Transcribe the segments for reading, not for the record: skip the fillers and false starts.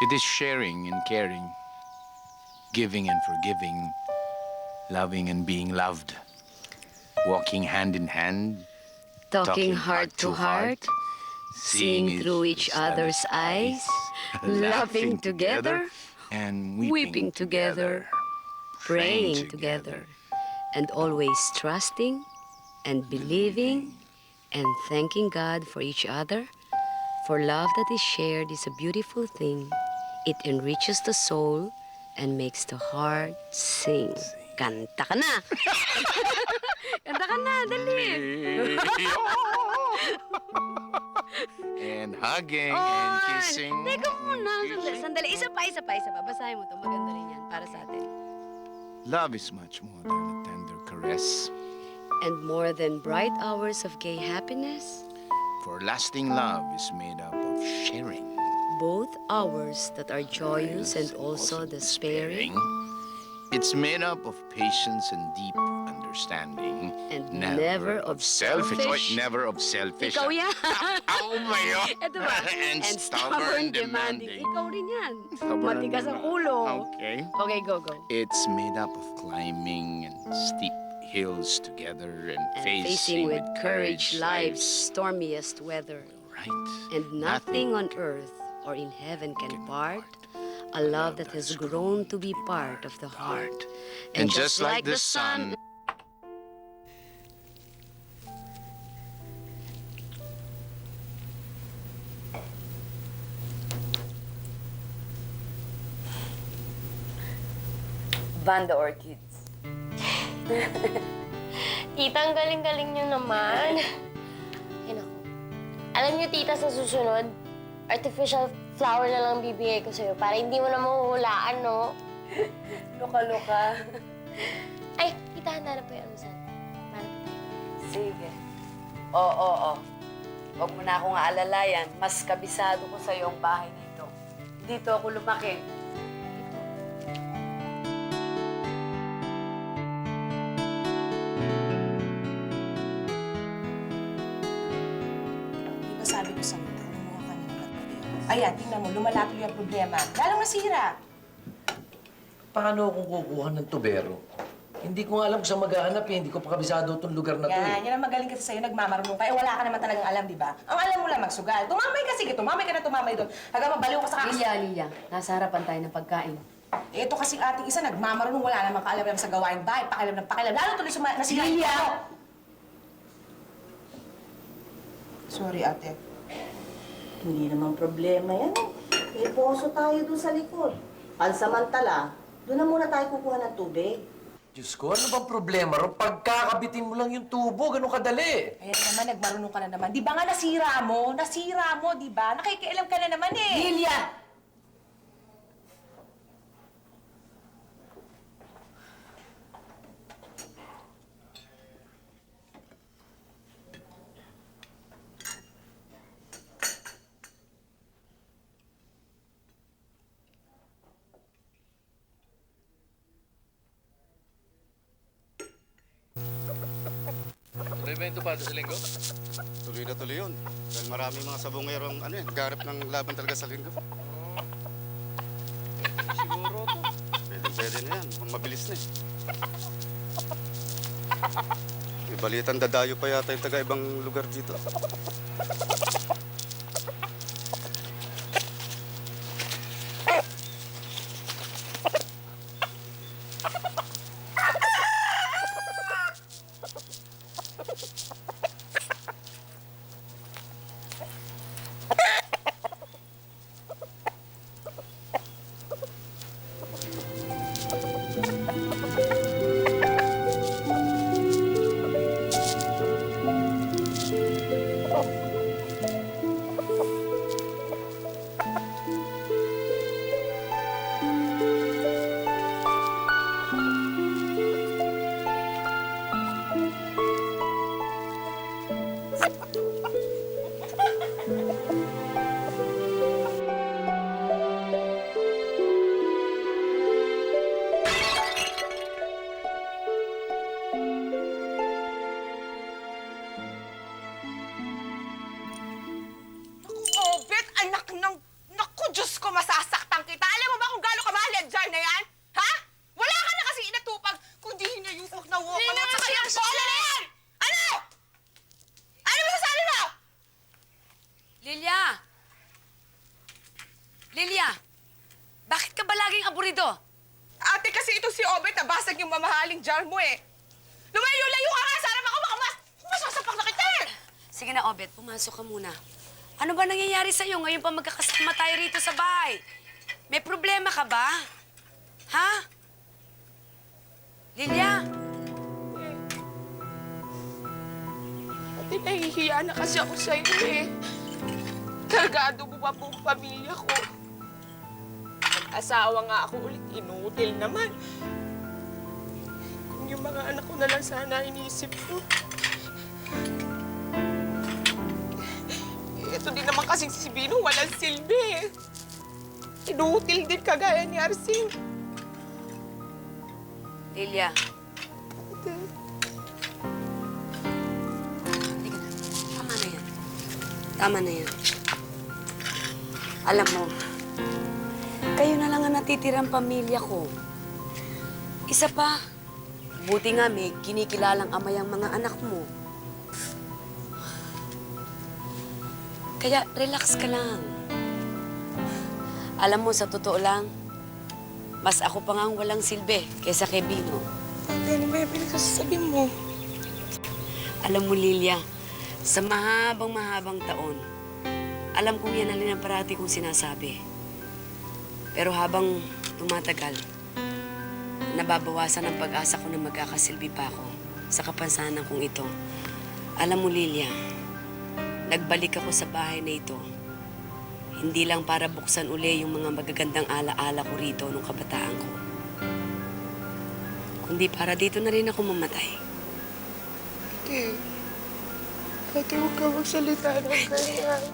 It is sharing and caring, giving and forgiving, loving and being loved, walking hand in hand, Talking heart to heart, seeing through each other's eyes, laughing together, and weeping together, praying together, and always trusting and believing and thanking God for each other. For love that is shared is a beautiful thing. It enriches the soul and makes the heart sing. Kanta ka na! Kanta ka na, dali! And hugging and kissing. Teka muna, Kissing. sandali. Isa pa. Basahin mo to. Maganda rin yan para sa atin. Love is much more than a tender caress. And more than bright hours of gay happiness, For lasting love is made up of sharing. both hours that are joyous and also despairing, It's made up of patience and deep understanding. and never of selfish. Never of selfish. Ikaw yan! Ako ba yun? Ito ba? And stubborn demanding. Ikaw rin yan. Stubborn and Matigas ang demanding. ulo. Okay. Okay, go. It's made up of climbing and steep hills together and, And facing with courage life's stormiest weather. Right. And nothing on earth or in heaven can part a love that has grown to be part of the heart. And just like the sun. Banda Orchids. Tita, ang galing-galing niyo naman. Ay, naku. Alam niyo, tita, sa susunod, artificial flower na lang bibigay ko sa'yo para hindi mo na mahuhulaan, no? Loka-loka. Ay, tita, handa na po yung almusal. Para po tayo. Sige. Oo. Huwag mo na akong aalalayan. Mas kabisado ko sa'yo ang bahay dito. Dito ako lumaki. Di ba sabi ko sa'yo, kumuha ka ng material? Ayan, tingnan mo, lumalapit yung problema. Lalong nasira. Paano kung kukuha ng tubero? Hindi ko nga alam kung saan maghahanap eh. Hindi ko pa kabisado itong lugar na to Yan, eh. yan ang magaling kasi sa'yo, nagmamarunong ka. Eh, wala ka naman talagang alam, di ba? Ang alam mo lang magsugal. Tumambay ka, sige, tumambay ka na tumambay doon. Hanggang mabaliw ka sa kakas... Liya. Nasa harapan tayo ng pagkain. Eh, ito kasing ating isa, nagmamarunong, wala namang kaalam sa gawain bahay, pakialam ng pakialam. Lalo tuloy sa nasira. Lilia! Sorry, ate. Hindi naman problema yan. May poso tayo doon sa likod. Pansamantala, doon na muna tayo kukuha ng tubig. Diyos ko, ano bang problema ron? Pagkakabitin mo lang yung tubo, ganun kadali. Ayan naman, nagmarunong ka na naman. Di ba nga nasira mo? Nasira mo, di ba? Nakikialam ka na naman eh. Lilia! Tuloy ba yung tupado sa linggo? Tuloy na tuloy yun. Dahil maraming mga sabongerong nagharap ng laban talaga sa linggo. Siguro to. Pwede na yan. Ang mabilis na eh. May balitan dadayo pa yata yung taga-ibang lugar dito. Oh, Bet, anak ng... Kung Diyos ko, masasaktan kita. Alam mo ba kung gaano kamahal yung jar na yan? Ha? Wala ka na kasi inatupag kundi yun na yung walk na walk. Ano at saka yung bola na yan? Ano? Ano ba sasabi mo? Lilia! Lilia! Bakit ka ba laging aburido? Ate, kasi ito si Obet, nabasag yung mamahaling jar mo eh. Lumayo-layo ka nga! Sana ako masasapak na kita eh! Sige na, Obet, pumasok ka muna. Ano ba nangyayari sa'yo ngayon pa magkakasama tayo rito sa bahay? May problema ka ba? Ha? Lilia? Ate, nahihiya na kasi ako sa'yo eh. Kargado mo pa buong pamilya ko. Mag-asawa nga ako ulit, inutil naman. Kung yung mga anak ko na lang sana iniisip ko. Ito din naman kasing si Bino, walang silbi. Inutil din kagaya ni Arsing. Lilia. Ate. Halika na. Tama na yan. Tama na yan. Alam mo, kayo na lang ang natitirang pamilya ko. Isa pa, buti nga may kinikilalang amay ang mga anak mo. Kaya relax ka lang. Alam mo, sa totoo lang, mas ako pa nga ang walang silbi kaysa kay Bino. Ate, ano ba yung pinagsasabi mo? Alam mo, Lilia, sa mahabang taon, alam kong yan alin ang parati kong sinasabi. Pero habang tumatagal, nababawasan ang pag-asa ko na magkakasilbi pa ako sa kapansanan kong ito. Alam mo, Lilia, nagbalik ako sa bahay na ito. Hindi lang para buksan uli yung mga magagandang ala-ala ko rito nung kabataan ko. Kundi para dito na rin ako mamatay. Ate, ate, huwag ka magsalita ng ganyan.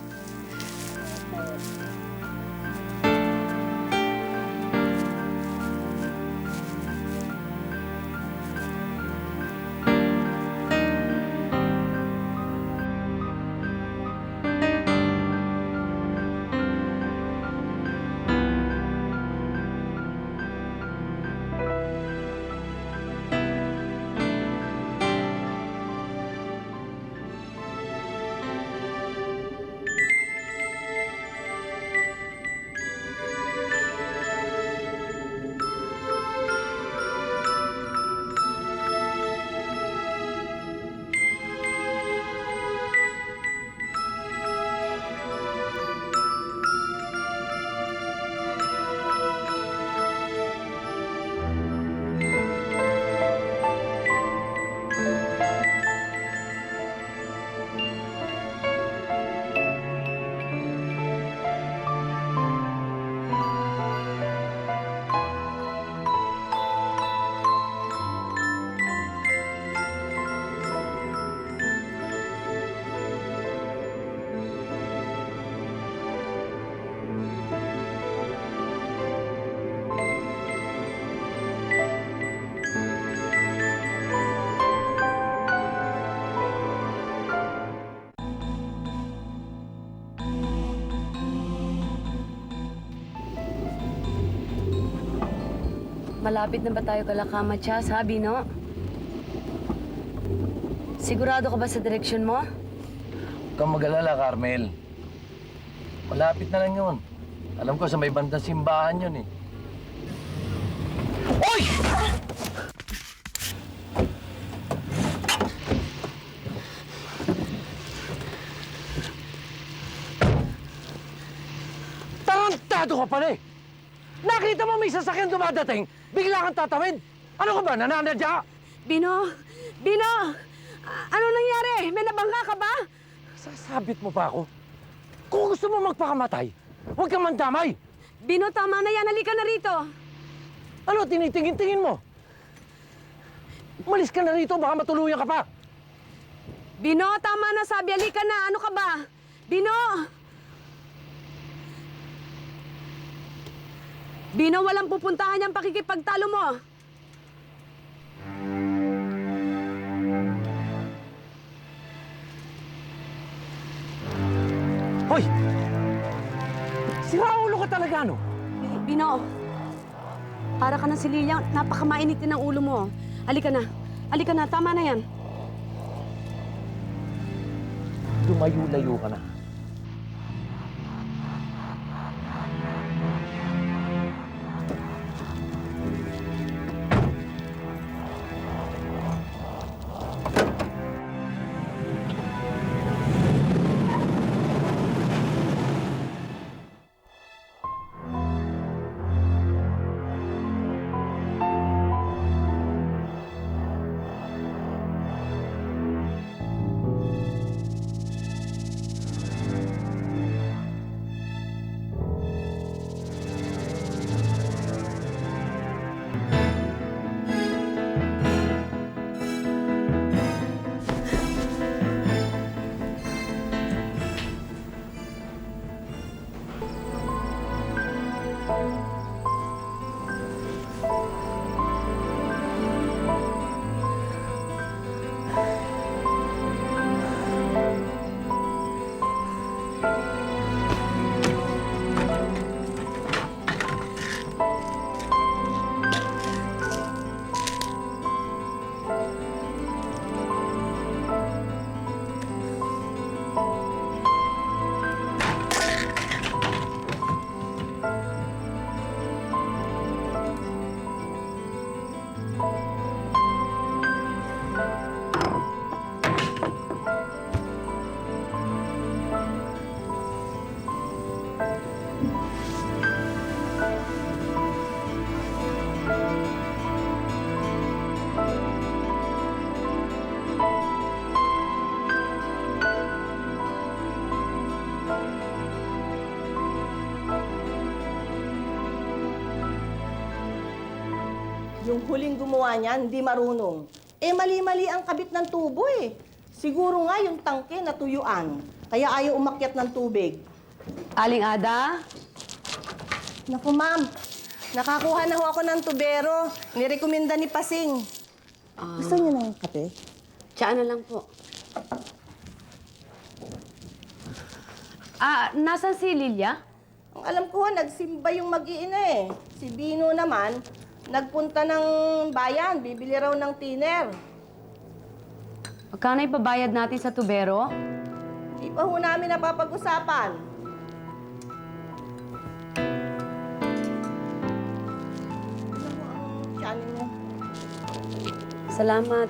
Malapit na ba tayo kala Kamacha, sabi, no? Sigurado ka ba sa direksyon mo? Huwag kang mag-alala, Carmel. Malapit na lang yun. Alam ko sa may bandang simbahan yun eh. Oy! Tarantado ka pala eh! Nakita mo may sasakyan dumadating, bigla kang tatawid. Ano ka ba, nananadya? Bino! Bino! Ano nangyari? May nabangga ka ba? Sasabit mo pa ako? Kung gusto mo magpakamatay, huwag kang mandamay. Bino, tama na yan. Halika na rito. Ano, tinitingin-tingin mo? Umalis ka na rito, baka matuluyan ka pa. Bino, tama na sabi. Halika na. Ano ka ba? Bino! Bino, walang pupuntahan yung pakikipagtalo mo. Hoy! Siraulo ka talaga, no? Bino, para ka na si Lilia. Napakamainit din ang ulo mo. Halika na. Halika na. Tama na yan. Lumayo-layo ka na. Yung huling gumawa niyan, hindi marunong. Eh, mali-mali ang kabit ng tubo eh. Siguro nga yung tangke natuyuan, kaya ayaw umakyat ng tubig. Aling Ada? Naku, ma'am. Nakakuha na ho ako ng tubero. Nirekomenda ni Pasing. Gusto niyo ng kape? Tsaan na lang po. Nasaan si Lilia? Ang alam ko, nagsimba yung mag-iina eh. Si Bino naman, nagpunta ng bayan, bibili raw ng tiner. Magkano ipabayad natin sa tubero? Di pa ho namin napapag-usapan. Ano mo ang tiyanin mo? Salamat.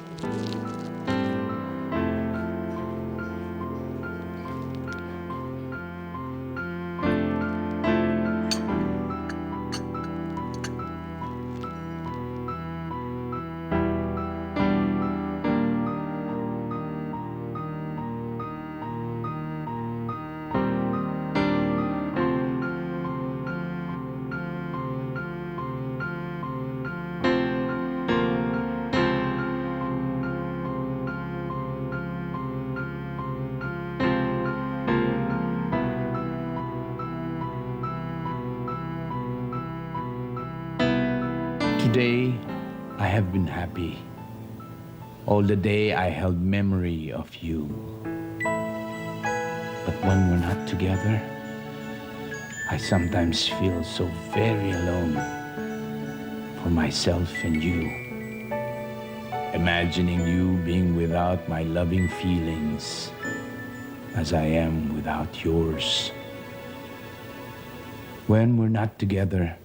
Today, I have been happy. All the day, I held memory of you. But when we're not together, I sometimes feel so very alone for myself and you. Imagining you being without my loving feelings as I am without yours. When we're not together,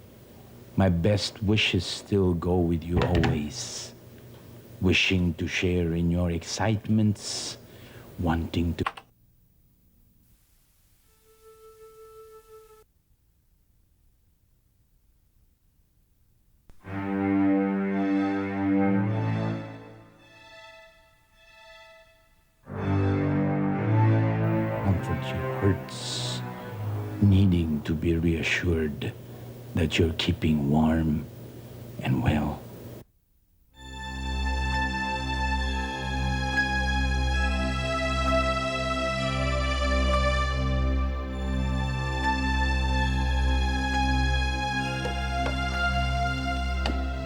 my best wishes still go with you always. Wishing to share in your excitements, wanting to... comfort your hurts, needing to be reassured that you're keeping warm and well.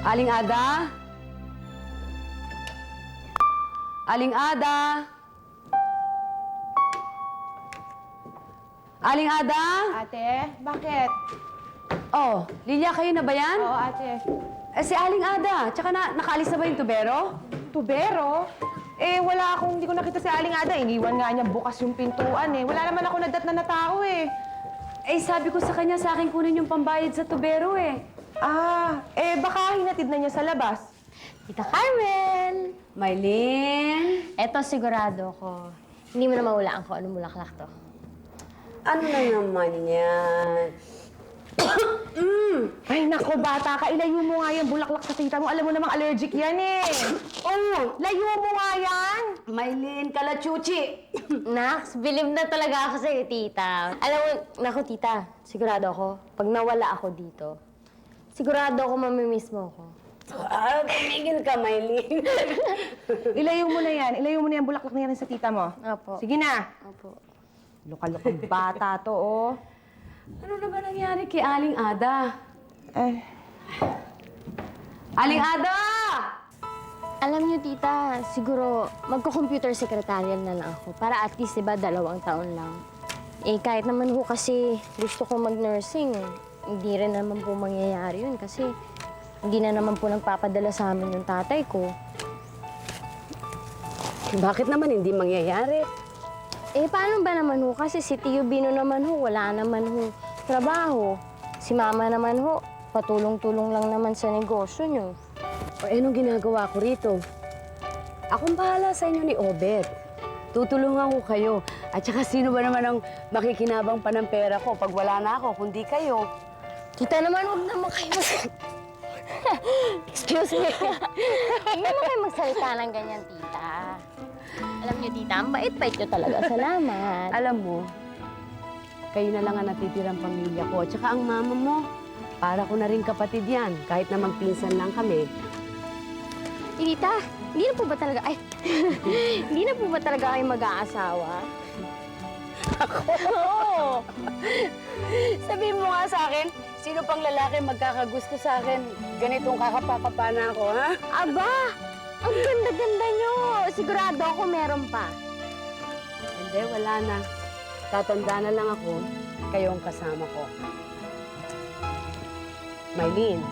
Aling Ada? Aling Ada? Aling Ada? Ate, bakit? Oh, Lilia, kayo na ba yan? Oo, ate. Si Aling Ada, tsaka nakaalis na ba yung tubero? Tubero? Eh, hindi ko nakita si Aling Ada. Iniwan nga niya bukas yung pintuan eh. Wala naman ako nadatnan na tao eh. Sabi ko sa kanya, sa akin kunin yung pambayad sa tubero eh. Baka hinatid na niya sa labas. Tita Carmen! Maylin? Eto, sigurado ko. Hindi mo na mahulaan ko anong bulaklak to. Ano na naman yan? Ay, nako, bata ka. Ilayo mo nga yan. Bulaklak sa tita mo. Alam mo namang allergic yan eh. Oh, Layo mo nga yan. Maylin, kalachuchi. Nax, believe na talaga ako sa'yo, tita. Alam mo, naku, tita, sigurado ako, pag nawala ako dito, sigurado ako mamimiss mo ako. Tumigil ka, Maylin. Ilayo mo na yan. Ilayo mo na yan. Bulaklak na yan sa tita mo. Opo. Sige na. Opo. Luka-lukang bata to, oh. Ano na ba nangyari kay Aling Ada? Aling Ada! Alam niyo, tita, siguro magko-computer secretarial na lang ako para at least, diba, 2 taon lang. Kahit naman ho kasi gusto ko mag-nursing, hindi rin naman po mangyayari yun kasi hindi na naman po nagpapadala sa amin yung tatay ko. Bakit naman hindi mangyayari? Paano ba naman ho? Kasi si Tio Bino naman ho, wala naman ho trabaho. Si Mama naman ho, patulong-tulong lang naman sa negosyo niyo. Anong ginagawa ko rito? Akong bahala sa inyo ni Obet. Tutulungan ko kayo. At saka sino ba naman ang makikinabang pa ng pera ko pag wala na ako, kundi kayo? Tita naman, huwag naman kayo Excuse me. Huwag naman kayo magsalita ng ganyan, tita. Alam niyo, tita, ang bait-bait niyo talaga. Salamat. Alam mo, kayo na lang ang natitirang pamilya ko. At saka ang mama mo, para ko na rin kapatid yan, kahit na magpinsan lang kami. Tita, hindi na po ba talaga, hindi na po ba talaga kayo mag-aasawa? Oo! Sabihin mo nga sa akin, sino pang lalaki magkakagusto sa akin? Ganitong kakapakapa na ako, ha? Aba, ang ganda-ganda niyo. Sigurado ako meron pa. Hindi, wala na. Tatanda na lang ako, kayong kasama ko. Maylin,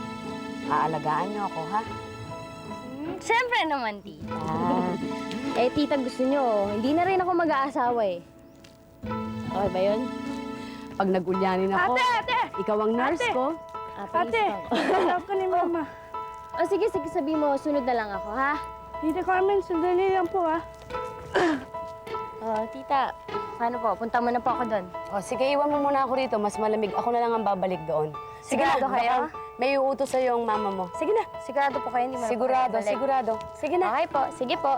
aalagaan niyo ako, ha? Siyempre naman, tita. Tita, gusto niyo, hindi na rin ako mag-aasawa eh. Okay ba yun? Pag nag-ulyanin ako, ikaw ang nurse ko. Alam ko ni Mama. O sige, sabihin mo, sunod na lang ako, ha? Tita Carmen, sandali lang po, ah. Tita, paano po? Punta muna po ako doon. O, sige, iwan mo muna ako rito. Mas malamig. Ako na lang ang babalik doon. Sige na, Sigurado kayo? baka may uutos sa'yo ang mama mo. Sige na. Sigurado po kayo, hindi mo na po Sigurado, kayo balik. sigurado. Sige na. Okay po, sige po.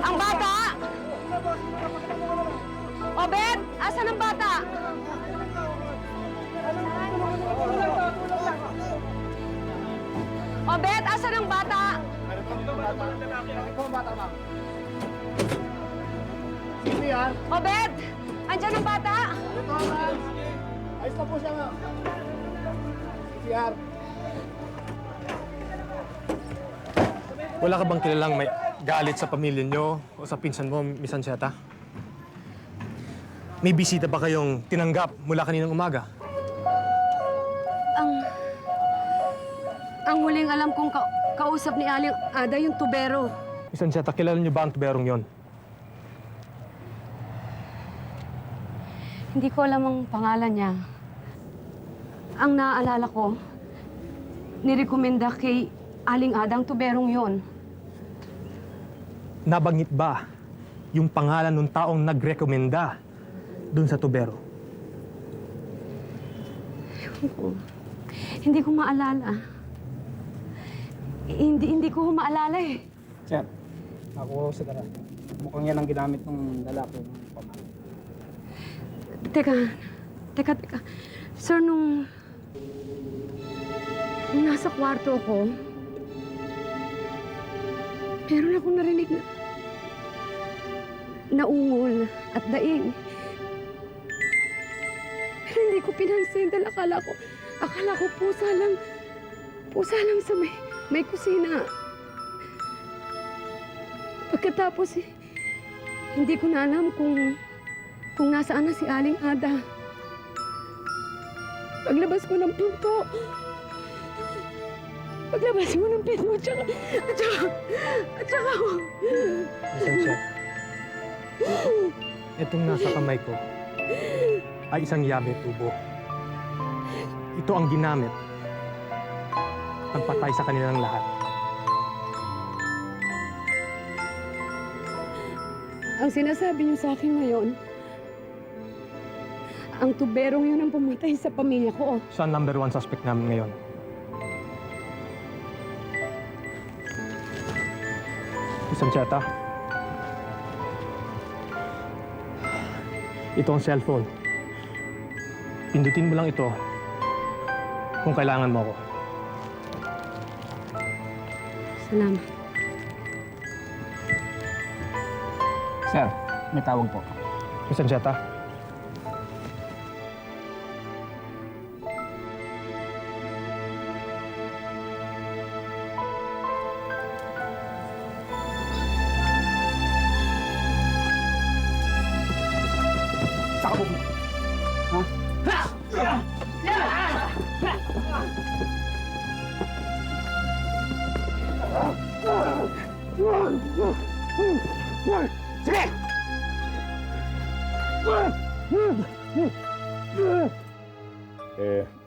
Ang bata! Obet! Asan ang bata? Obet! Asan ang bata? Obet! Andyan ang bata? Wala ka bang kilalang may galit sa pamilya nyo o sa pinsan mo, Miss Ancheta? May bisita ba kayong tinanggap mula kaninang umaga? Ang huling alam kong kausap ni Aling Ada yung tubero. Miss Ancheta, kilala niyo ba ang tuberong yon? Hindi ko alam ang pangalan niya. Ang naaalala ko, nirekomenda kay Aling Ada ang tuberong yon. Nabanggit ba yung pangalan ng taong nagrekomenda dun sa tubero? Hindi ko maalala. Hindi ko maalala eh. Sir, ako sa dara. Mukhang yan ang ginamit ng lalaki ng pamilya. Teka. Sir, nung nasa kwarto ko, meron akong narinig na naungol at daing. Pero hindi ko pinansin dahil akala ko pusa lang sa may kusina. Pagkatapos, hindi ko na alam kung nasaan na si Aling Ada. Paglabas ko ng pinto, tsaka ako. Miss Ancheta, itong nasa kamay ko ay isang yabe tubo. Ito ang ginamit ng patay sa kanilang lahat. Ang sinasabi niyo sa akin ngayon, ang tuberong yun ang pumatay sa pamilya ko. Siya ang number 1 suspect namin ngayon. Miss Ancheta, ito ang cellphone. Pindutin mo lang ito kung kailangan mo ako. Salamat. Sir, may tawag po. Miss Ancheta, Saka po.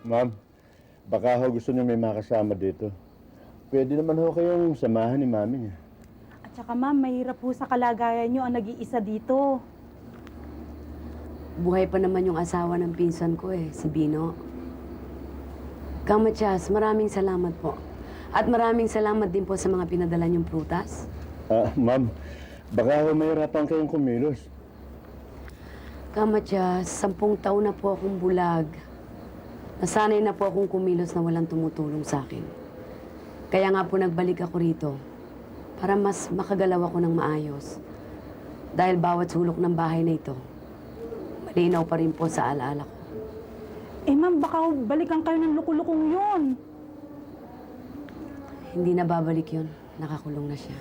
Ma'am, baka ho gusto niyo may makasama dito. Pwede naman ho kayong samahan ni Mami niya. At saka ma'am, mahirap po sa kalagayan nyo ang nag-iisa dito. Buhay pa naman yung asawa ng pinsan ko si Bino. Kamatyas, maraming salamat po. At maraming salamat din po sa mga pinadala niyong prutas. Ma'am, baka ho mahirapan kayong kumilos. Kamatyas, 10 taon na po akong bulag. Nasanay na po akong kumilos na walang tumutulong sa akin. Kaya nga po nagbalik ako rito para mas makagalaw ako ng maayos. Dahil bawat sulok ng bahay na ito, malinaw pa rin po sa alaala ko. Ma'am, baka balikan kayo ng lukulukong yun. Hindi na babalik yun. Nakakulong na siya.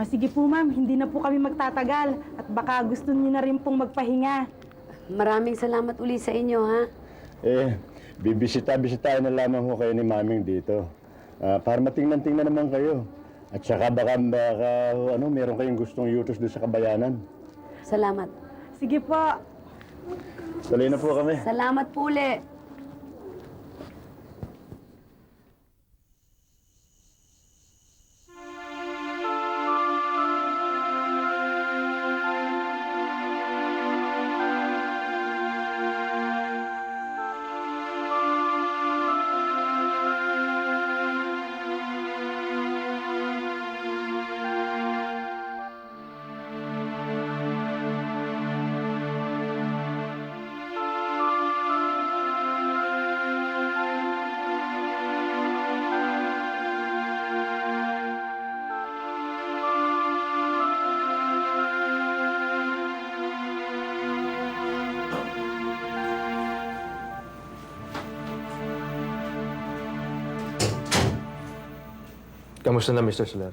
Sige po ma'am, hindi na po kami magtatagal. At baka gusto niyo na rin pong magpahinga. Maraming salamat uli sa inyo, ha? Bibisita-bisitahin na lamang ho kayo ni Maming dito. Para matingnan-tingnan naman kayo. At saka baka meron kayong gustong yutos doon sa kabayanan. Salamat. Sige po. Tuloy na po kami. Salamat po uli. Kamusta na, Mr. Soler?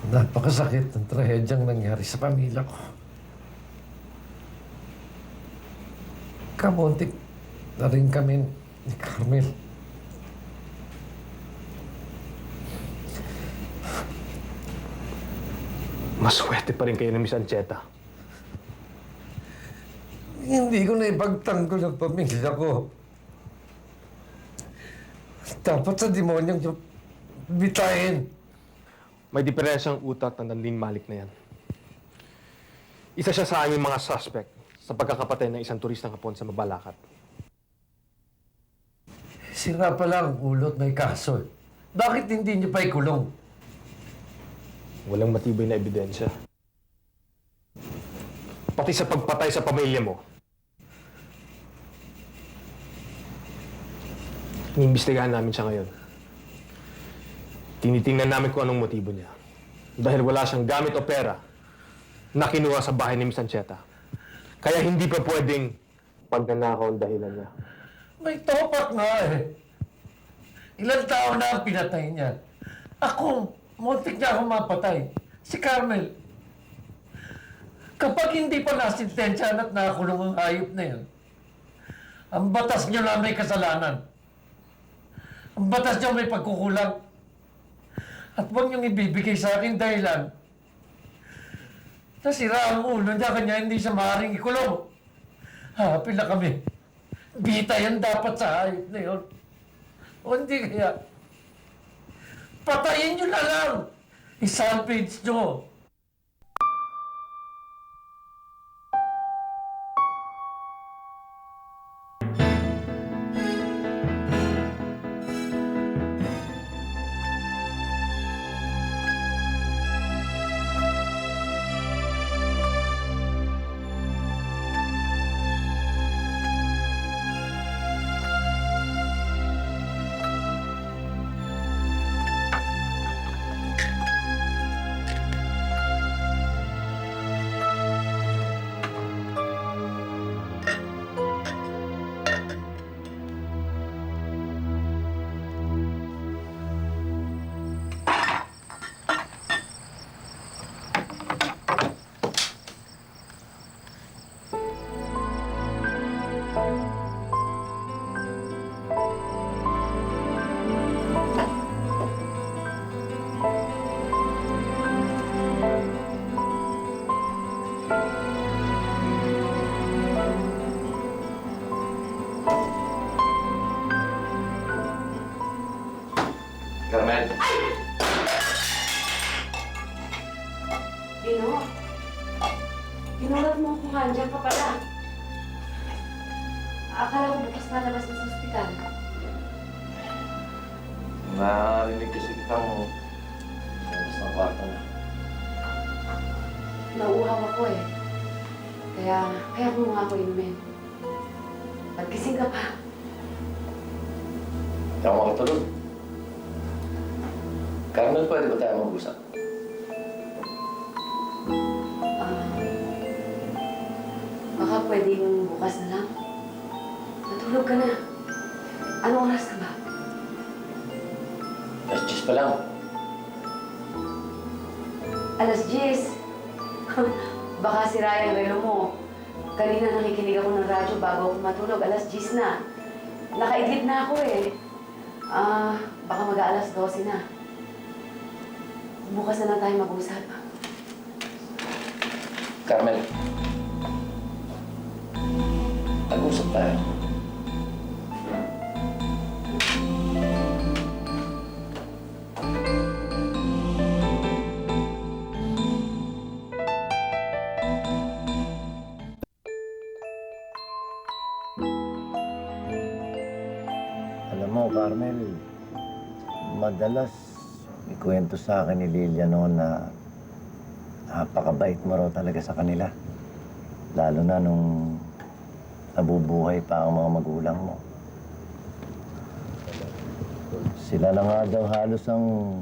Napakasakit ng trahedyang nangyari sa pamilya ko. Kamuntik na rin kami ni Carmel. Maswerte pa rin kayo ni Miss Ancheta. Hindi ko na ipagtanggol ang pamilya ko. Dapat sa demonyong bitayin. May diferensyang utak ng Nanding Malik na yan. Isa siya sa aming mga suspect sa pagkakapatay ng isang turistang Hapon sa Mabalacat. Sira pa lang ang ulot, may kaso. Bakit hindi niyo pa ikulong? Walang matibay na ebidensya. Pati sa pagpatay sa pamilya mo. Iniimbestigahan namin siya ngayon. Tinitingnan namin kung anong motibo niya. Dahil wala siyang gamit o pera na kinuha sa bahay ni Miss Ancheta. Kaya hindi pa pwedeng pagnanakaw ang dahilan niya. May topak nga eh. Ilang tao na ang pinatay niya. Ako, muntik niya akong mapatay. Si Carmel. Kapag hindi pa nasintensyahan at nakakulong ang hayop na yan, ang batas niyo na may kasalanan. Ang batas niyo may pagkukulang. At huwag niyong ibibigay sa akin dahilan nasira ang ulo niya, kanya hindi siya maaaring ikulong. Happy na kami. Bita yan dapat sa hayop na yun. O hindi kaya, patayin niyo na lang. I-salvage niyo. Carmel! Bino, ginulat mo kung nandiyan ka pala. Akala ko bukas na labas na sa ospital. Narinig kasi kitang labas ng kwarto na. Nauuhaw ako eh. Kaya kumuha ako inumin. Pagkising ka pa. Hindi ako makatulog. Carmel, pwede ba tayo mag-usap? Baka pwedeng bukas na lang. Natulog ka na. Anong oras ka ba? Alas 10 pa lang. Alas 10. Baka sira yung relo mo. Kanina nakikinig ako ng radyo bago ako matulog. Alas 10 na. Nakaidlip na ako eh. Baka mag-aalas 12 na. Bukas na lang tayo mag-usap. Carmel, mag-usap tayo. Alam mo, Carmel, madalas ikwento sa akin ni Lilia noon na napakabait mo raw talaga sa kanila. Lalo na nung nabubuhay pa ang mga magulang mo. Sila na nga daw halos ang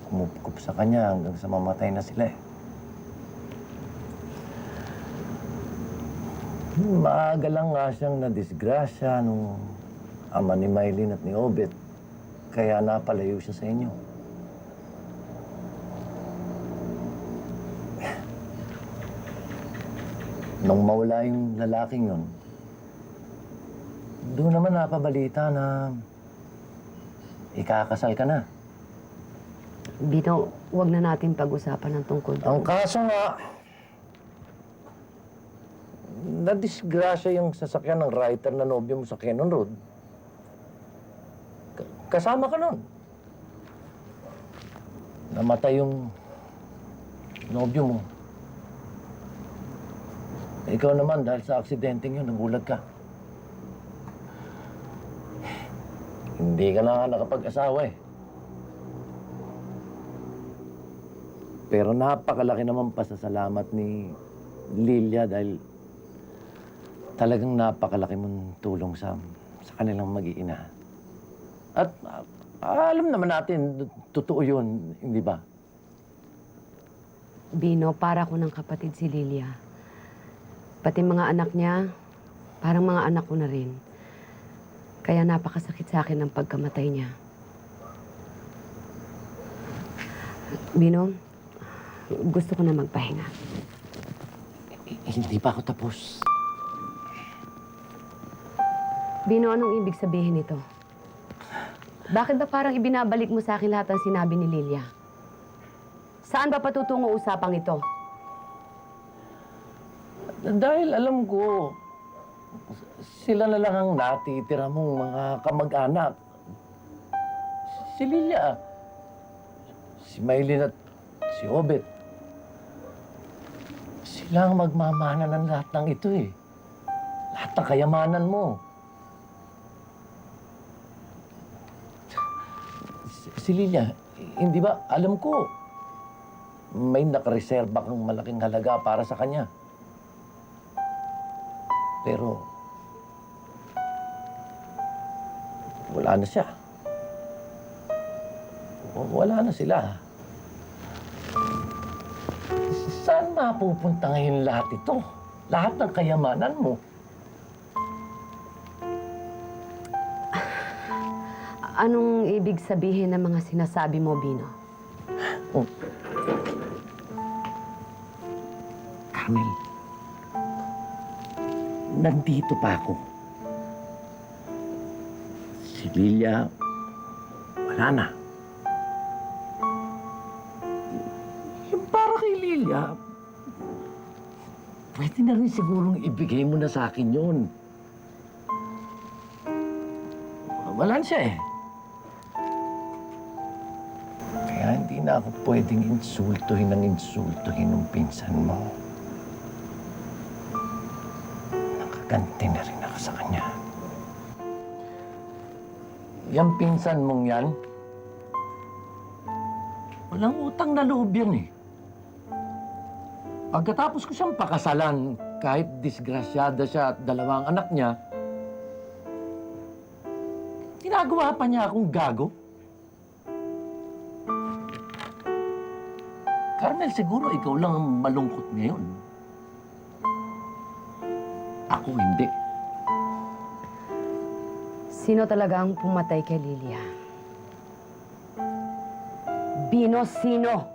kumupkup sa kanya hanggang sa mamatay na sila eh. Maaga lang nga siyang nadisgrasya nung ama ni Mylene at ni Obet. Kaya napalayo siya sa inyo. Nung mawala yung lalaking yun, doon naman napabalita na ikakasal ka na. Bino, huwag na natin pag-usapan ng tungkol doon. Ang kaso nga, nadisgrasya yung sasakyan ng writer na nobyo mo sa Cannon Road. Kasama ka nun. Namatay yung nobyo mo. Ikaw naman, dahil sa aksidenteng yun, nagulat ka. Hindi ka na nakapag-asawa eh. Pero napakalaki naman pasasalamat ni Lilia dahil talagang napakalaki mong tulong sa kanilang mag-iina. At alam naman natin, totoo yun, hindi ba? Bino, para ko ng kapatid si Lilia. Pati mga anak niya, parang mga anak ko na rin. Kaya napakasakit sa akin ang pagkamatay niya. Bino, gusto ko na magpahinga. Hindi pa ako tapos. Bino, anong ibig sabihin nito? Bakit ba parang ibinabalik mo sa akin lahat ng sinabi ni Lilia? Saan ba patutungo usapang ito? Dahil alam ko, sila na lang ang natitira mong mga kamag-anak. Si Lilia, si Mylene at si Obet. Sila ang magmamana ng lahat ng ito eh. Lahat ng kayamanan mo. Si Lilia, hindi ba, alam ko, may nakareserba kang malaking halaga para sa kanya. Pero, wala na siya. Wala na sila. Saan mapupunta ngayon lahat ito? Lahat ng kayamanan mo. Anong ibig sabihin ng mga sinasabi mo, Bino? Oh. Carmel, nandito pa ako. Si Lilia, wala na. Yung para kay Lilia, pwede na rin sigurong ibigay mo na sa akin yun. Wala na siya eh. na ako pwedeng insultuhin ng pinsan mo. Nakaganti na rin ako sa kanya. Yang pinsan mong yan, walang utang na loob yan eh. Pagkatapos ko siyang pakasalan, kahit disgrasyada siya at dalawang anak niya, ginagawa pa niya akong gago. Carmel, siguro ikaw lang ang malungkot ngayon. Ako hindi. Sino talaga ang pumatay kay Lilia? Bino, sino?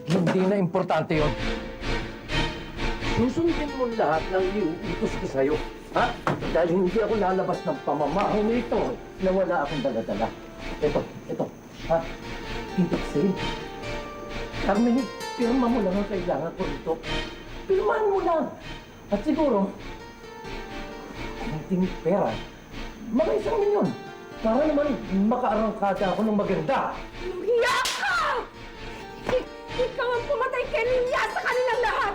Hindi na importante yun. Susundin mo lahat ng iuutos ko sa'yo, ha? Dahil hindi ako lalabas ng pamamahay nito na wala akong daladala. Ito, ha? Hindi sa'yo. Carmen, pirma mo lang ang kailangan ko ito. Pirmahan mo lang. At siguro, kunting pera, mga 1 milyon. Para naman makaarangkada ako ng maganda. Hiya ka! Ikaw ang pumatay kay Lilia sa kanilang lahat!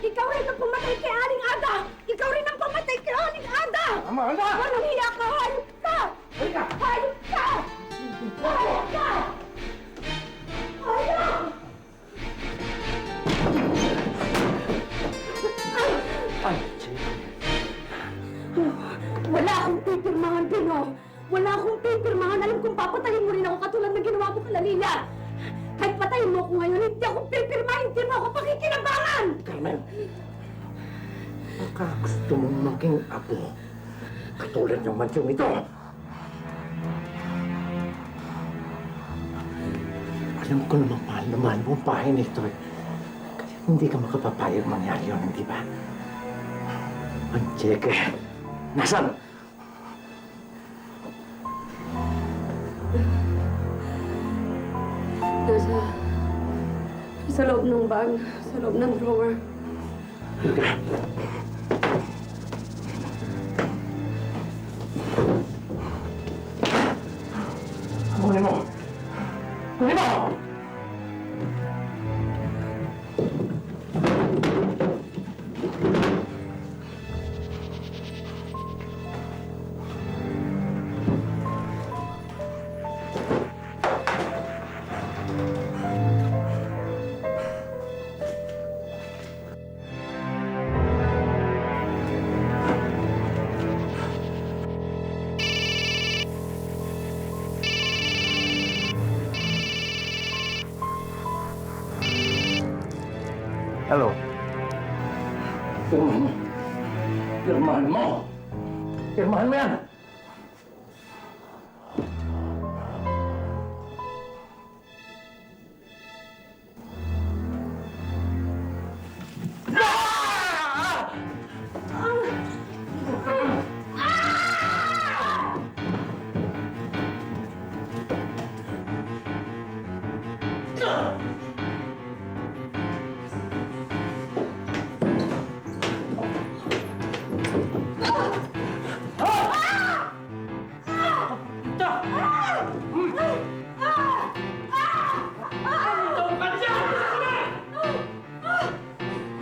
Ikaw rin ang pumatay kay Aling Ada! Ikaw rin ang pumatay kay Aling Ada! Tama na! Walang hiya ka! Hayop ka! Halika! Hayop ka! Hayop ka! Hayop! Ay, Wala akong pipirmahan, Pino! Wala akong pipirmahan! Alam kong papatayin mo rin ako katulad ng ginawa mo kay Lilia! Kahit patayin mo ako ngayon, hindi ako pipirma, hindi mo ako pakikinabangan! Carmen, baka gusto mong maging apo katulad ng mansyong ito. Alam ko naman mahal na mahal mo ang bahay nito eh. Kaya hindi ka makapapayag mangyari yun, hindi ba? Ang tseke, nasan? Sa loob ng bag, sa loob ng drawer. Kunin mo! Kunin mo! Hello. Pirmahan mo. Pirmahan mo. Pirmahan mo yan.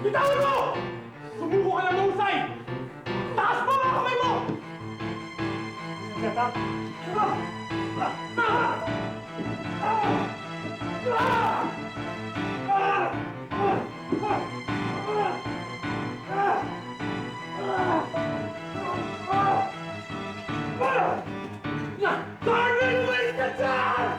Bitawan mo! Sumuko ka na mahusay! Taas mo mga kamay mo! Carmen, umalis ka dyan!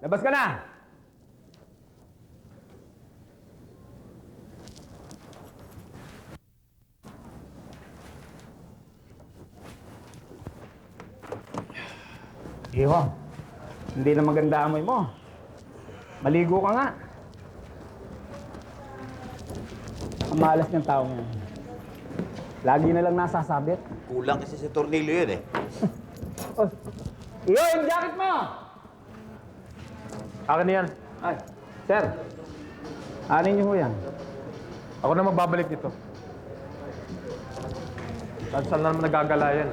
Labas ka na! Iho, hindi na maganda amoy mo. Maligo ka nga. Ang malas ng taong yan. Lagi na lang nasasabit. Kulang kasi sa tornilyo yun eh. Oh, Iho, yung jacket mo! Akin na yan. Ay, sir. Anin niyo ho yan. Ako na magbabalik dito. Saan na naman nagagala yan?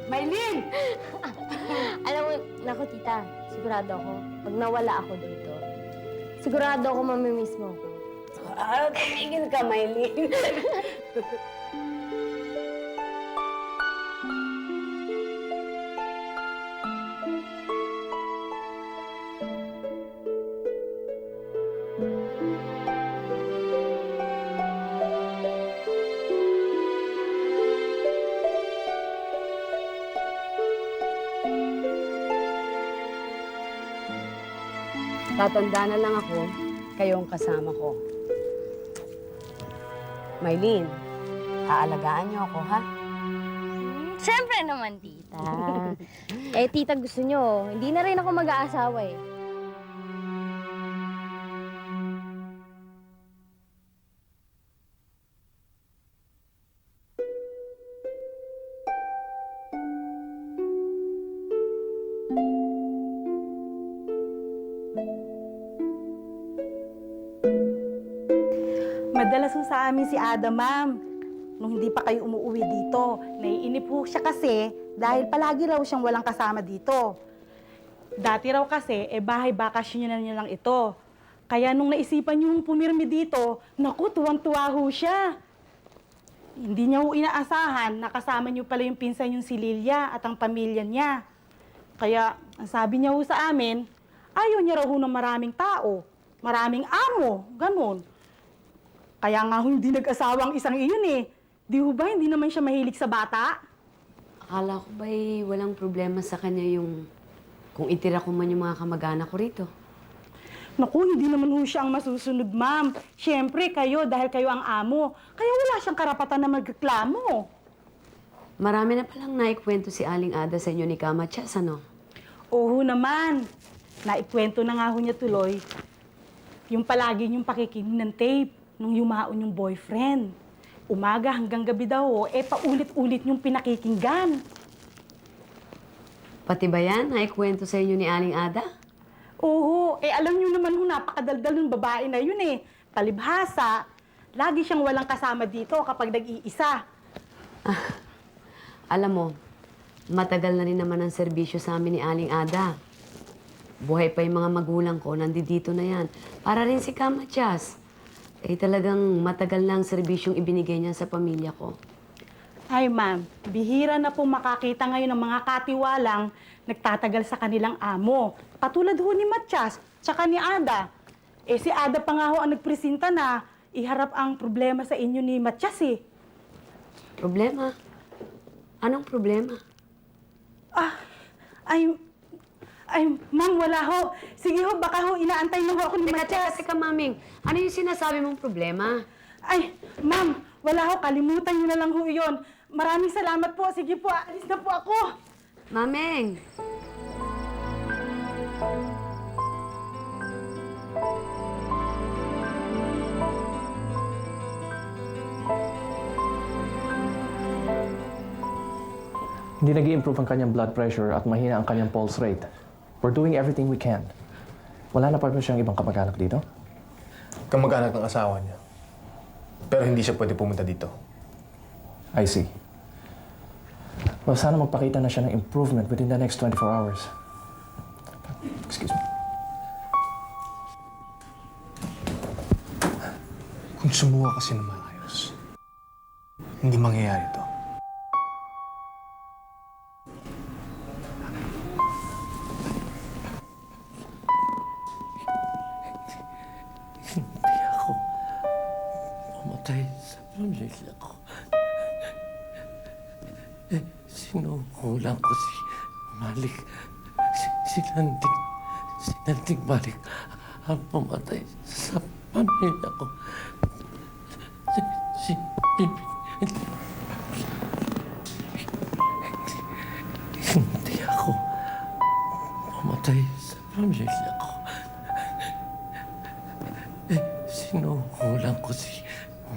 Maylin! Alam mo, naku tita, sigurado ako, pag nawala ako dito, sigurado ako mamimiss mo ako. Tumigil ka, Maylin. Tatanda na lang ako, kayong kasama ko. Maylin, aalagaan niyo ako, ha? Siyempre naman, tita. Tita, gusto nyo, hindi na rin ako mag-aasawa eh. Madalas ho sa amin si Ada, ma'am. Nung hindi pa kayo umuwi dito, naiinip ho siya kasi dahil palagi raw siyang walang kasama dito. Dati raw kasi, bahay bakasyon niya lang ito. Kaya nung naisipan niyong pumirmi dito, naku, tuwang-tuwa ho siya. Hindi niya ho inaasahan na kasama niyo pala yung pinsan yung si Lilia at ang pamilya niya. Kaya, ang sabi niya ho sa amin, ayaw niya raw ho ng maraming tao, maraming amo, ganun. Kaya nga ho hindi nag-asawa ang isang iyon eh. Di ho ba hindi naman siya mahilig sa bata? Akala ko ba'y walang problema sa kanya yung kung itira ko man yung mga kamag-anak ko rito? Naku, hindi naman ho siya ang masusunod, ma'am. Siyempre, kayo, dahil kayo ang amo. Kaya wala siyang karapatan na magreklamo. Marami na palang naikwento si Aling Ada sa inyo ni Kamachas, ano? Oo naman. Naikwento na nga ho niya tuloy. Yung palagi niyong pakikinig ng tape nung yumaon yung boyfriend. Umaga hanggang gabi daw, paulit-ulit niyong pinakikinggan. Pati ba yan? Naikwento sa inyo ni Aling Ada? Oo, alam niyo naman ho, napakadaldal ng babae na yun eh. Palibhasa, lagi siyang walang kasama dito kapag nag-iisa. Alam mo, matagal na rin naman ang serbisyo sa amin ni Aling Ada. Buhay pa yung mga magulang ko, nandito na yan. Para rin si Kamachas. Talagang matagal na ang serbisyong ibinigay niya sa pamilya ko. Ay, ma'am, bihira na po makakita ngayon ng mga katiwalang nagtatagal sa kanilang amo. Katulad ho ni Matias, tsaka ni Ada. Si Ada pa nga ho ang nagpresenta na iharap ang problema sa inyo ni Matias eh. Problema? Anong problema? Ay, ma'am, wala ho. Sige ho, baka ho, inaantay na ho ako ni Matias. Teka, maming. Ano yung sinasabi mong problema? Ay, ma'am, wala ho. Kalimutan niyo na lang ho iyon. Maraming salamat po. Sige po, alis na po ako. Maming! Hindi nag-i-improve ang kanyang blood pressure at mahina ang kanyang pulse rate. We're doing everything we can. Wala na pa ba siyang ibang kamag-anak dito? Kamag-anak ng asawa niya. Pero hindi siya pwede pumunta dito. I see. Well, sana magpakita na siya ng improvement within the next 24 hours. Excuse me. Kung sumuha kasi na maayos, Hindi mangyayari to. Hindi ako pumatay sa pamilya ko. Sinukulang ko si Malik. Si Nanding Malik ang pumatay sa pamilya ko. Si Hindi ako pumatay sa pamilya ko. Sinukulang ko si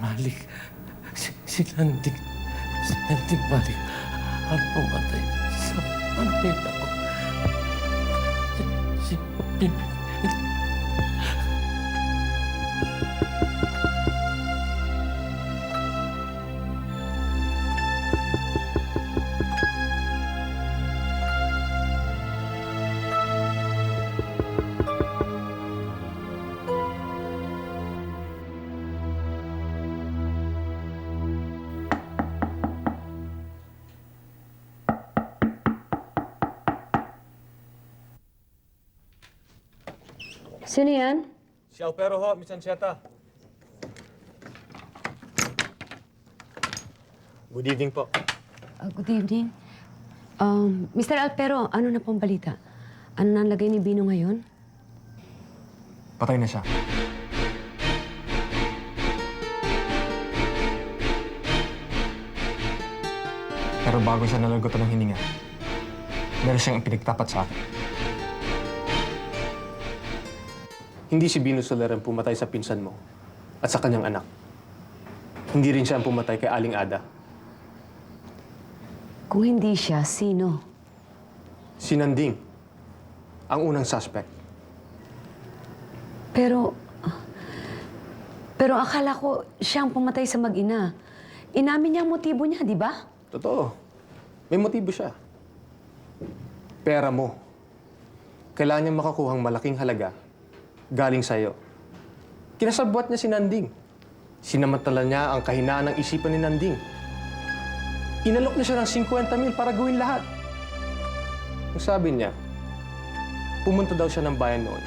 Malik. Si Nanding Malik ang pumatay sa pamilya ko. Si Sino yan? Si Alpero ho, Miss Ancheta. Good evening po. Good evening. Mr. Alpero, ano na pong balita? Ano na ang lagay ni Bino ngayon? Patay na siya. Pero bago siya nalagotan ng hininga, meron siyang ipinagtapat sa akin. Hindi si Bino Soler ang pumatay sa pinsan mo at sa kanyang anak. Hindi rin siya ang pumatay kay Aling Ada. Kung hindi siya, sino? Si Nanding, ang unang suspect. Pero akala ko siya ang pumatay sa mag-ina. Inamin niya ang motibo niya, di ba? Totoo. May motibo siya. Pera mo. Kailangan niyang makakuhang malaking halaga galing sa'yo. Kinasabwat niya si Nanding. Sinamantala niya ang kahinaan ng isipan ni Nanding. Inalok niya siya ng 50,000 para gawin lahat. Ang sabi niya, pumunta daw siya ng bayan noon.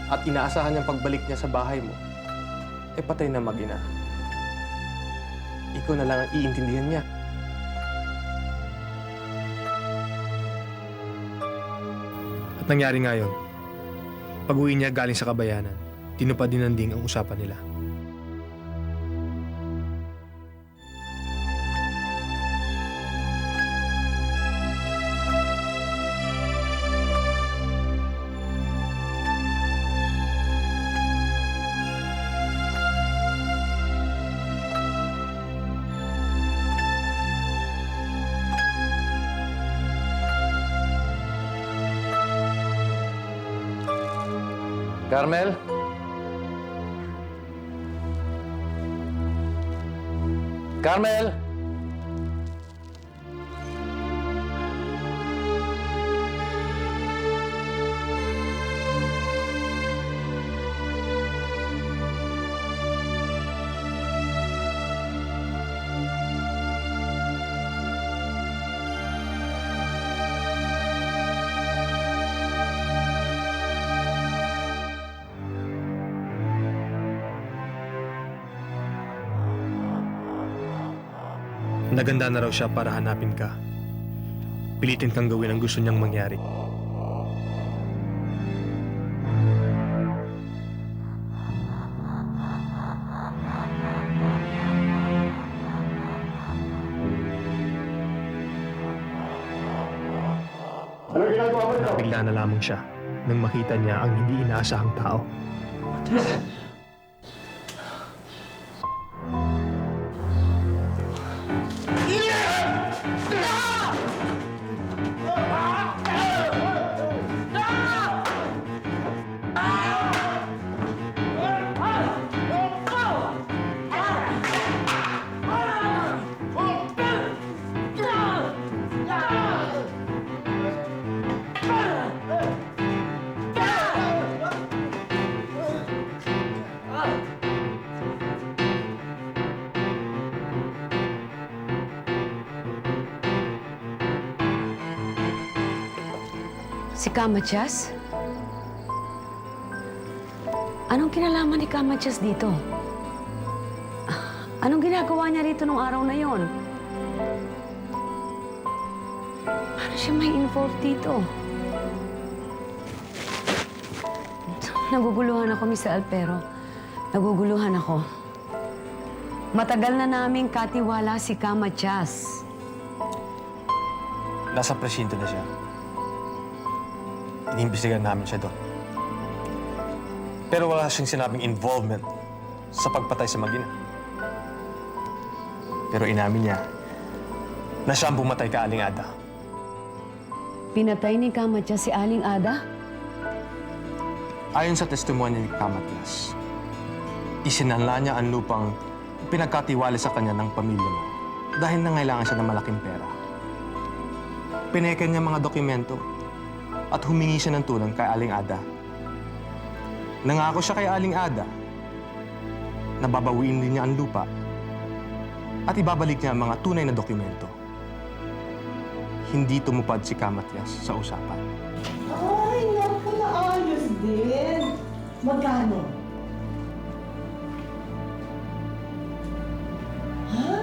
At inaasahan niyang pagbalik niya sa bahay mo, patay na mag-ina. Ikaw na lang ang iintindihan niya. At nangyari nga yun. Pag-uwi niya galing sa kabayanan, tinupad din Nanding ang usapan nila. Carmel? Carmel? Naganda na raw siya para hanapin ka. Pilitin kang gawin ang gusto niyang mangyari. Nabigla na lamang siya nang makita niya ang hindi inaasahang tao. Si Kamatias? Anong kinalaman ni Kamatias dito? Anong ginagawa niya rito nung araw na yon? Paano siya may involved dito? Naguguluhan ako, Mr. Alpero. Naguguluhan ako. Matagal na naming katiwala si Kamatias. Nasa presinto na siya. Iniimbestigahan namin siya doon. Pero wala siyang sinabing involvement sa pagpatay sa mag-ina. Pero inamin niya na siya ang bumatay kay Aling Ada. Pinatay ni Kamatias si Aling Ada? Ayon sa testimonya ni Kamatias, isinanla niya ang lupang pinagkatiwala sa kanya ng pamilya mo dahil nangailangan siya ng malaking pera. Pineke niya mga dokumento at humingi siya ng tulong kay Aling Ada. Nangako siya kay Aling Ada na babawiin din niya ang lupa at ibabalik niya ang mga tunay na dokumento. Hindi tumupad si Kamatias sa usapan. Ay, naku, naayos din. Magkano? Ha?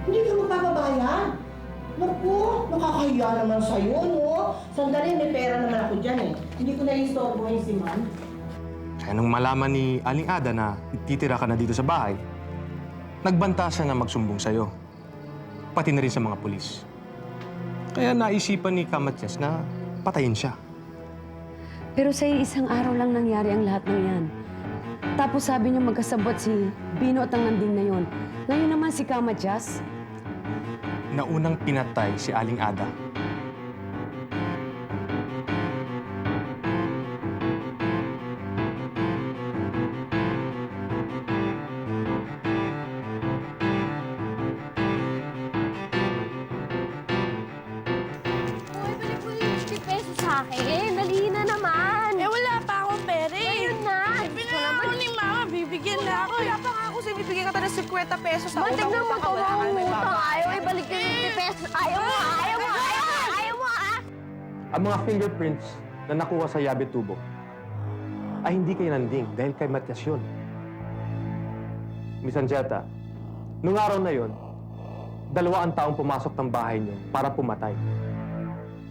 Hindi ka magpapabayad? Naku, nakakahiya naman sa'yo, no? Sandali, may pera naman ako dyan eh. Hindi ko na-istorbohin si Ma'am. Kaya nung malaman ni Aling Ada na titira ka na dito sa bahay, nagbanta siya na magsumbong sa'yo. Pati na rin sa mga pulis. Kaya naisipan ni Kamatias na patayin siya. Pero sa isang araw lang nangyari ang lahat ng yan. Tapos sabi niyo magkasabot si Bino at ang Nanding na yon. Ngayon naman si Kamatias. Naunang pinatay si Aling Ada. Uy, balik mo yung 50 pesos sa akin. Dali na naman. Wala pa akong pera eh. Ayun na. Pinanalo ni Mama, bibigyan na ako. Wala pa nga ako sa'yo, bibigyan ka ng 50 pesos. Man, tignan mo ito, mga utang. Ayaw, ibalik yung 50 pesos. Ayaw mo, ayaw mo, ayaw mo, ayaw mo, ah! Ang mga fingerprints na nakuha sa Yabe Tubo ay hindi kay Nanding dahil kay Matias yun. Miss Anjeta, nung araw na yon, dalawa ang taong pumasok ng bahay niyo para pumatay.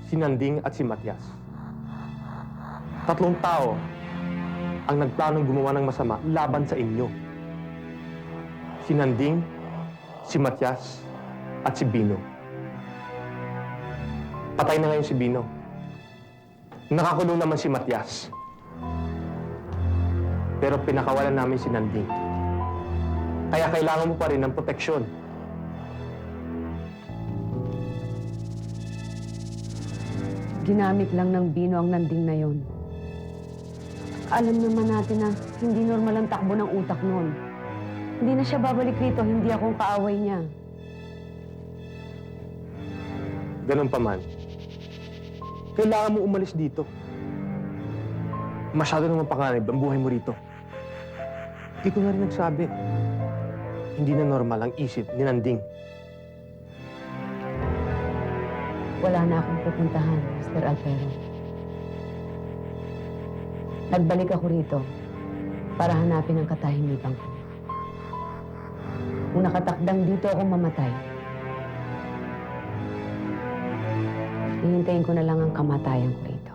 Si Nanding at si Matias. 3 tao ang nagplanong gumawa ng masama laban sa inyo. Si Nanding, si Matias, at si Bino. Patay na ngayon si Bino. Nakakulong naman si Matias. Pero pinakawalan namin si Nanding. Kaya kailangan mo pa rin ng proteksyon. Ginamit lang ng Bino ang Nanding na yon. Alam naman natin na hindi normal ang takbo ng utak noon. Hindi na siya babalik rito, hindi akong kaaway niya. Ganun pa man. Kailangan mo umalis dito. Masyado naman panganib ang buhay mo rito. Hindi ko na rin nagsabi. Hindi na normal ang isip ni Nanding. Wala na akong pupuntahan, Mr. Alpero. Nagbalik ako rito para hanapin ang katahimikan ko. Kung nakatakdang dito ako mamatay, hihintayin ko na lang ang kamatayan ko rito.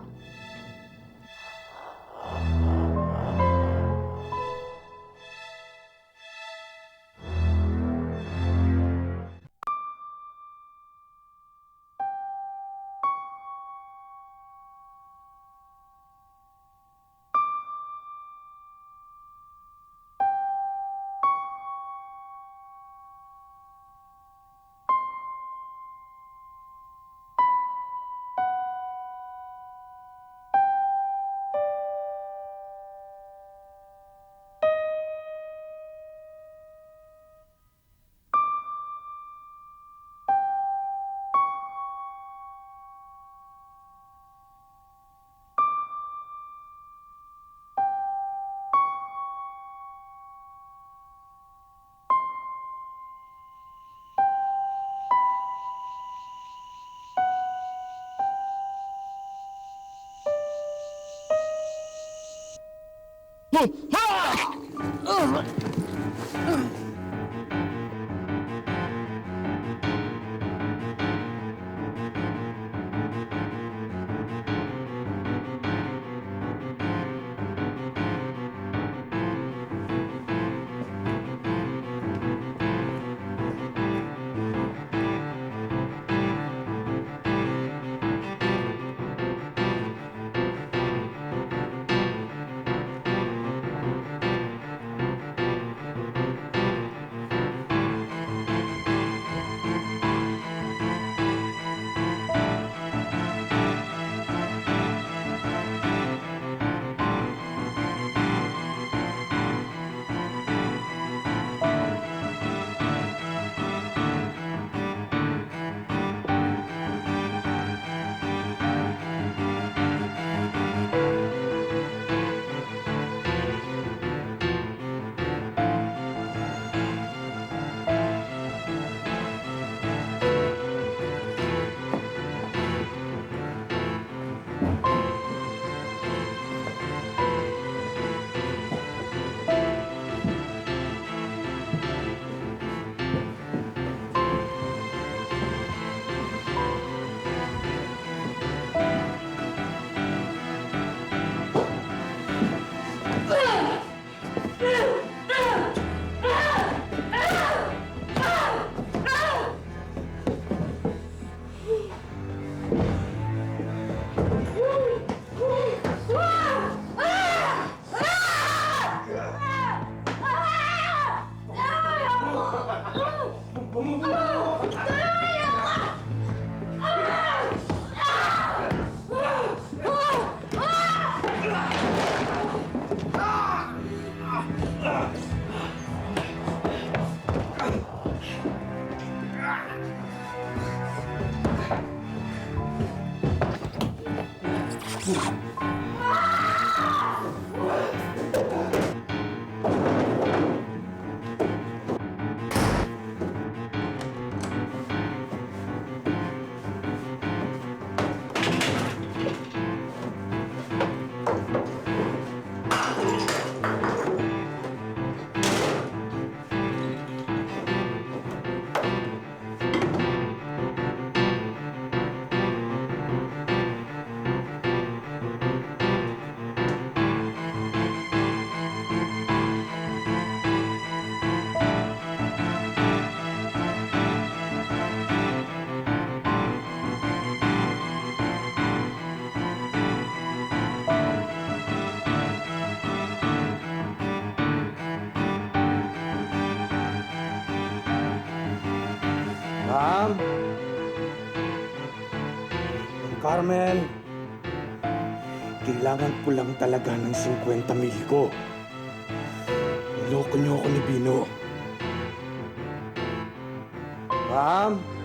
Ma'am! Carmen! Kailangan ko lang talaga ng 50 mil ko. Niloko niyo ako ni Bino. Ma'am!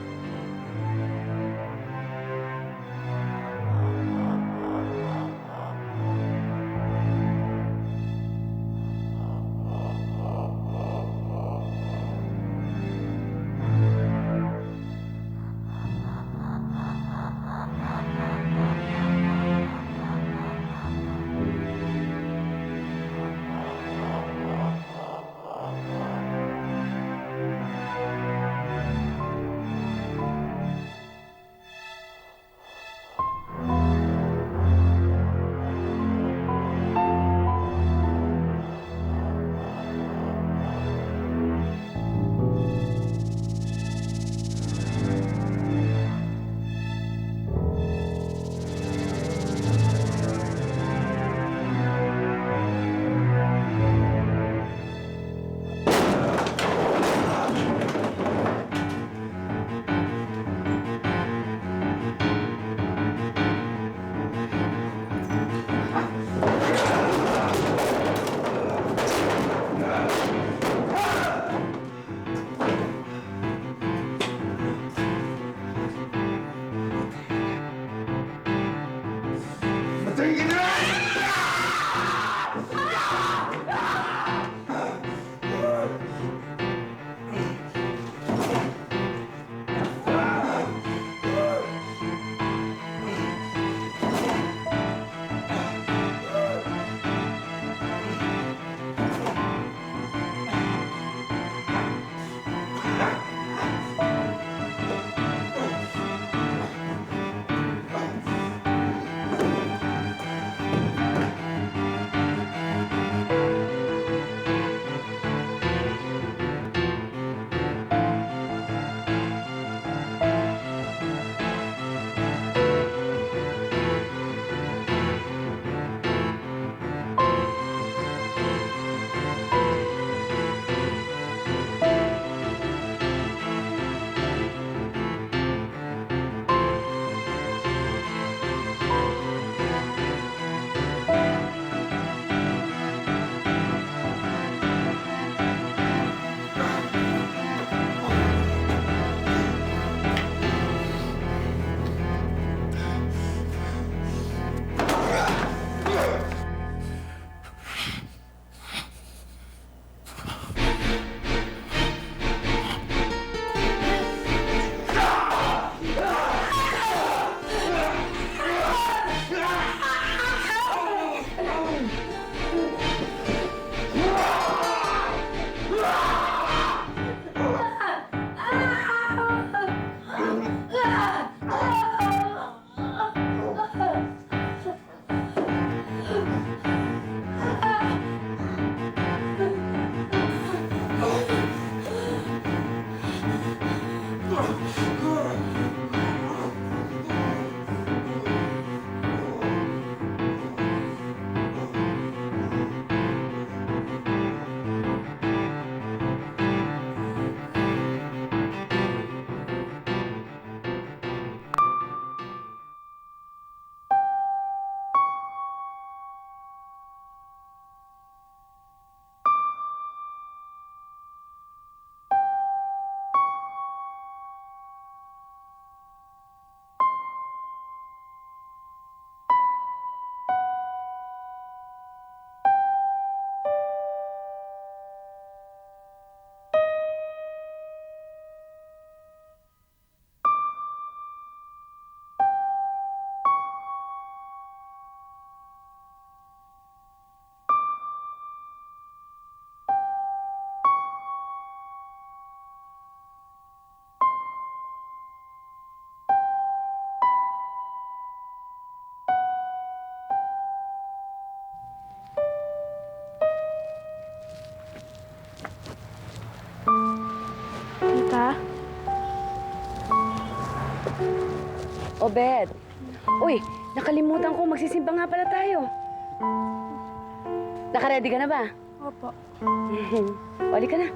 Obet. Uy, nakalimutan ko. Magsisimba nga pala tayo. Naka-ready ka na ba? Opo. O, halika na.